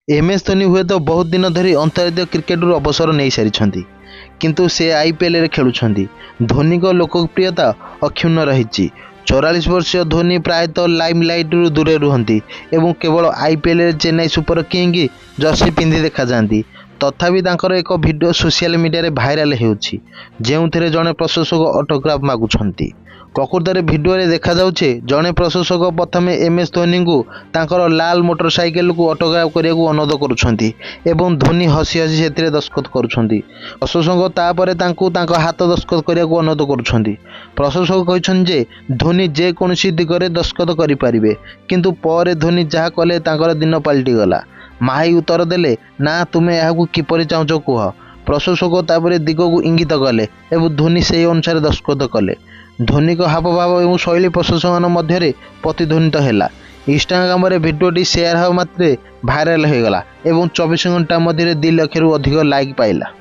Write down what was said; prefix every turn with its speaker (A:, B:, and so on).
A: MS Dhoni हुए तो बहुत दिन धरी अंतर्जातीय क्रिकेट अवसर नहीं सारी किंतु से आईपीएल खेलुंट। धोनी को लोकप्रियता अक्षुण्ण रही। 44 वर्षीय धोनी प्रायतः लाइमलाइट रु दूरे रुहति एवं केवल IPL Chennai Super King jersey पिंधि देखा जाती। तथापि तांकर एक वीडियो सोशल मीडिया रे भाइराल हेउछि जेउथिरे जणे प्रशंसक ऑटोग्राफ मागुछंती। प्रकृत में भिडियो देखा जाउछे जणे प्रशंसक प्रथमे एमएस धोनी को तांकर लाल मोटरसाइकेल को ऑटोग्राफ करिया को अनुरोध करुछंती एवं धोनी हसी हसी सेतिरे दस्तखत करुछंती। प्रशंसक तापरे तांको तांको हाथ दस्तखत करिया को अनुरोध करुछंती। प्रशंसक कहछन जे धोनी जे कोनसी दिगरे दस्तखत करि परिबे किंतु परे धोनी जहा कले तांकर दिन पलटि गला। माही उत्तर देले ना तुमे याकू किपरि चाहूछ कुह। प्रशंसक तापरे दिग को इंगित कले एवं धोनी से अनुसार दस्तखत कले। धोनी को हावभाव और शैली प्रशंसक मध्य प्रतिध्वनित है। इंस्टाग्राम रे भिडियोटी शेयर होगा मात्रे भाइराल हो गला एवं 24 घंटा मध्य 2 लाख रु अधिक लाइक पाइला।